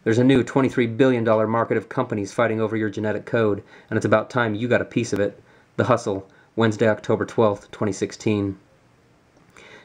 There's a new $23 billion market of companies fighting over your genetic code, and it's about time you got a piece of it. The Hustle, Wednesday, October 12th, 2016.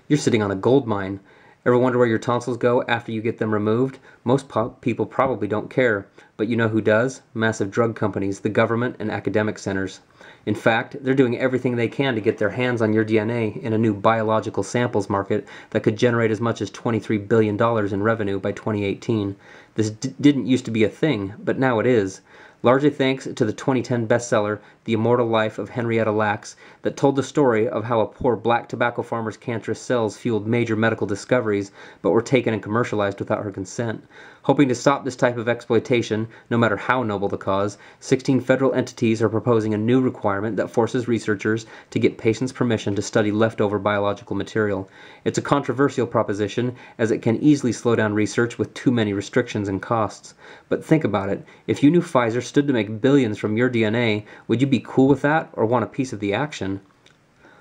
You're sitting on a gold mine. Ever wonder where your tonsils go after you get them removed? Most people probably don't care, but you know who does? Massive drug companies, the government, and academic centers. In fact, they're doing everything they can to get their hands on your DNA in a new biological samples market that could generate as much as $23 billion in revenue by 2018. This didn't used to be a thing, but now it is. Largely thanks to the 2010 bestseller, The Immortal Life of Henrietta Lacks, that told the story of how a poor black tobacco farmer's cancerous cells fueled major medical discoveries, but were taken and commercialized without her consent. Hoping to stop this type of exploitation, no matter how noble the cause, 16 federal entities are proposing a new requirement that forces researchers to get patients' permission to study leftover biological material. It's a controversial proposition, as it can easily slow down research with too many restrictions and costs. But think about it. If you knew Pfizer stood to make billions from your DNA, would you be cool with that or want a piece of the action?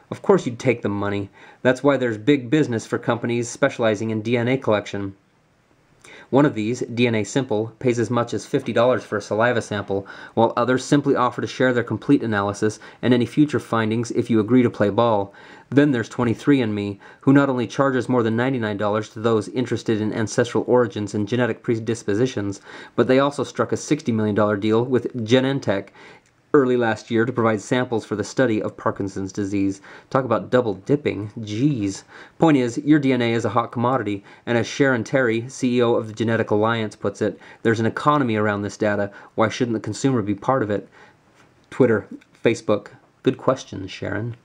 Of course you'd take the money. That's why there's big business for companies specializing in DNA collection. One of these, DNA Simple, pays as much as $50 for a saliva sample, while others simply offer to share their complete analysis and any future findings if you agree to play ball. Then there's 23andMe, who not only charges more than $99 to those interested in ancestral origins and genetic predispositions, but they also struck a $60 million deal with Genentech early last year to provide samples for the study of Parkinson's disease. Talk about double dipping. Jeez. Point is, your DNA is a hot commodity, and as Sharon Terry, CEO of the Genetic Alliance, puts it, there's an economy around this data. Why shouldn't the consumer be part of it? Twitter, Facebook. Good question, Sharon.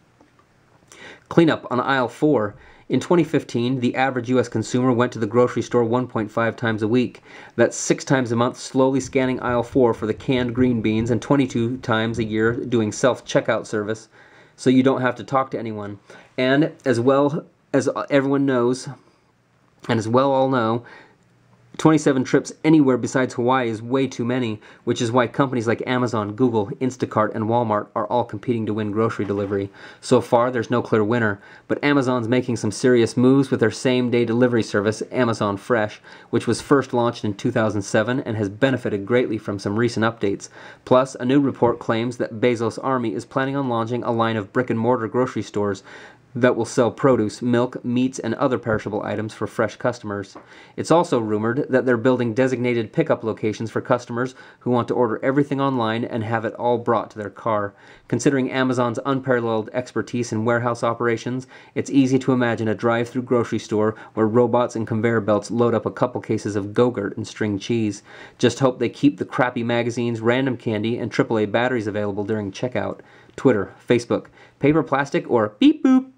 Cleanup on aisle 4. In 2015, the average U.S. consumer went to the grocery store 1.5 times a week. That's 6 times a month slowly scanning aisle 4 for the canned green beans and 22 times a year doing self-checkout service so you don't have to talk to anyone. And as well as everyone knows, and as well all know, 27 trips anywhere besides Hawaii is way too many, which is why companies like Amazon, Google, Instacart, and Walmart are all competing to win grocery delivery. So far, there's no clear winner, but Amazon's making some serious moves with their same-day delivery service, Amazon Fresh, which was first launched in 2007 and has benefited greatly from some recent updates. Plus, a new report claims that Bezos' army is planning on launching a line of brick-and-mortar grocery stores that will sell produce, milk, meats, and other perishable items for fresh customers. It's also rumored that they're building designated pickup locations for customers who want to order everything online and have it all brought to their car. Considering Amazon's unparalleled expertise in warehouse operations, it's easy to imagine a drive-through grocery store where robots and conveyor belts load up a couple cases of Go-Gurt and string cheese. Just hope they keep the crappy magazines, random candy, and AAA batteries available during checkout. Twitter, Facebook, paper, plastic, or beep boop.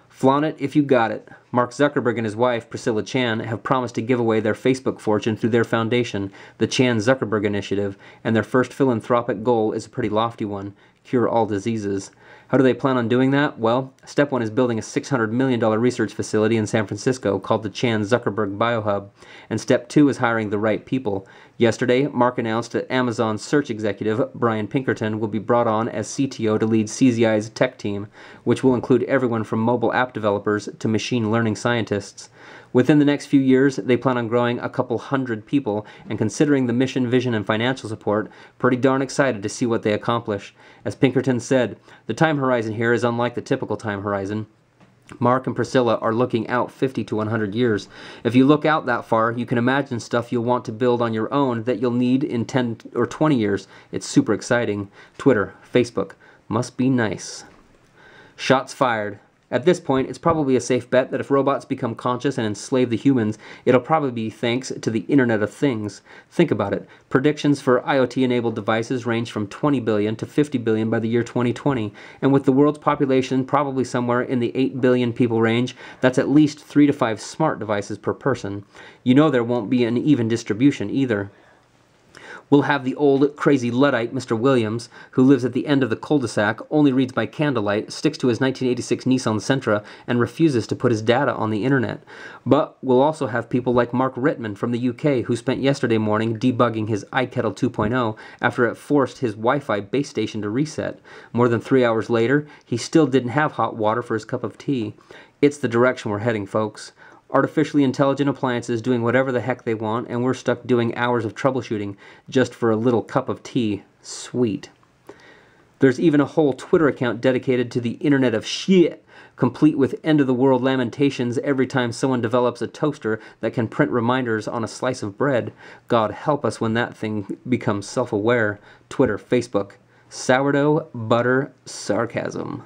Flaunt it if you got it. Mark Zuckerberg and his wife, Priscilla Chan, have promised to give away their Facebook fortune through their foundation, the Chan-Zuckerberg Initiative, and their first philanthropic goal is a pretty lofty one: cure all diseases. How do they plan on doing that? Well, step 1 is building a $600 million research facility in San Francisco called the Chan-Zuckerberg Biohub, and step 2 is hiring the right people. Yesterday, Mark announced that Amazon's search executive, Brian Pinkerton, will be brought on as CTO to lead CZI's tech team, which will include everyone from mobile app developers to machine learning scientists. Within the next few years, they plan on growing a couple hundred people, and considering the mission, vision, and financial support, pretty darn excited to see what they accomplish. As Pinkerton said, the time horizon here is unlike the typical time horizon. Mark and Priscilla are looking out 50 to 100 years. If you look out that far, you can imagine stuff you'll want to build on your own that you'll need in 10 or 20 years. It's super exciting. Twitter, Facebook, must be nice. Shots fired. At this point, it's probably a safe bet that if robots become conscious and enslave the humans, it'll probably be thanks to the Internet of Things. Think about it. Predictions for IoT-enabled devices range from 20 billion to 50 billion by the year 2020, and with the world's population probably somewhere in the 8 billion people range, that's at least 3 to 5 smart devices per person. You know there won't be an even distribution either. We'll have the old, crazy Luddite Mr. Williams, who lives at the end of the cul-de-sac, only reads by candlelight, sticks to his 1986 Nissan Sentra, and refuses to put his data on the internet. But we'll also have people like Mark Rittman from the UK, who spent yesterday morning debugging his iKettle 2.0 after it forced his Wi-Fi base station to reset. More than 3 hours later, he still didn't have hot water for his cup of tea. It's the direction we're heading, folks. Artificially intelligent appliances doing whatever the heck they want, and we're stuck doing hours of troubleshooting just for a little cup of tea. Sweet. There's even a whole Twitter account dedicated to the Internet of Shit, complete with end-of-the-world lamentations every time someone develops a toaster that can print reminders on a slice of bread. God help us when that thing becomes self-aware. Twitter, Facebook. Sourdough, butter, sarcasm.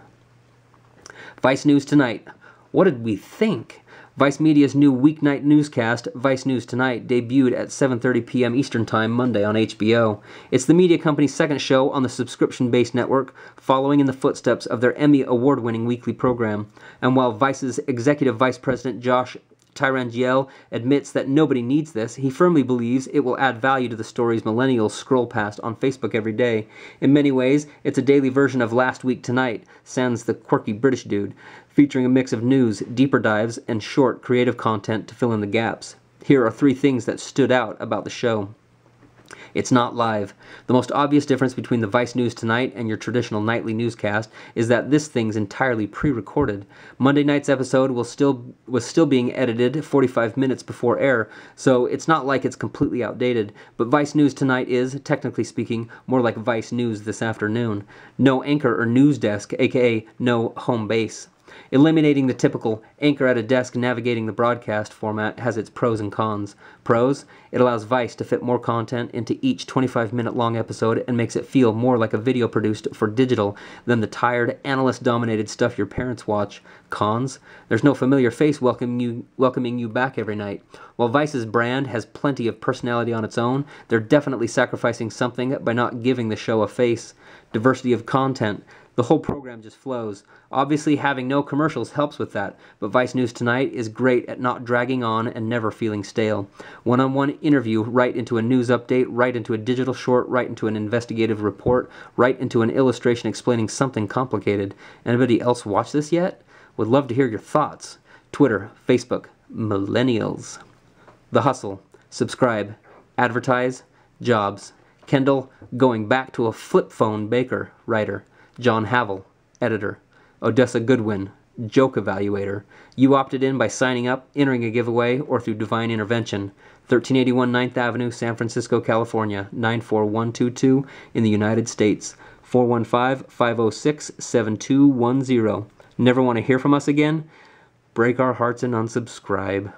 Vice News Tonight. What did we think? Vice Media's new weeknight newscast, Vice News Tonight, debuted at 7:30 p.m. Eastern Time Monday on HBO. It's the media company's second show on the subscription-based network, following in the footsteps of their Emmy Award-winning weekly program. And while Vice's executive vice president, Josh Tyrangiel, admits that nobody needs this, he firmly believes it will add value to the stories millennials scroll past on Facebook every day. In many ways, it's a daily version of Last Week Tonight, sans the quirky British dude, featuring a mix of news, deeper dives, and short, creative content to fill in the gaps. Here are 3 things that stood out about the show. It's not live. The most obvious difference between the Vice News Tonight and your traditional nightly newscast is that this thing's entirely pre-recorded. Monday night's episode was still being edited 45 minutes before air, so it's not like it's completely outdated. But Vice News Tonight is, technically speaking, more like Vice News this afternoon. No anchor or news desk, aka no home base. Eliminating the typical anchor at a desk navigating the broadcast format has its pros and cons. Pros: it allows Vice to fit more content into each 25-minute long episode and makes it feel more like a video produced for digital than the tired, analyst-dominated stuff your parents watch. Cons: there's no familiar face welcoming you back every night. While Vice's brand has plenty of personality on its own, they're definitely sacrificing something by not giving the show a face. Diversity of content. The whole program just flows. Obviously, having no commercials helps with that, but Vice News Tonight is great at not dragging on and never feeling stale. One-on-one interview, right into a news update, right into a digital short, right into an investigative report, right into an illustration explaining something complicated. Anybody else watch this yet? Would love to hear your thoughts. Twitter, Facebook, millennials. The Hustle. Subscribe. Advertise. Jobs. Kendall, going back to a flip phone baker, writer. John Havel, editor. Odessa Goodwin, joke evaluator. You opted in by signing up, entering a giveaway, or through divine intervention. 1381 9th Avenue, San Francisco, California, 94122 in the United States. 415-506-7210. Never want to hear from us again? Break our hearts and unsubscribe.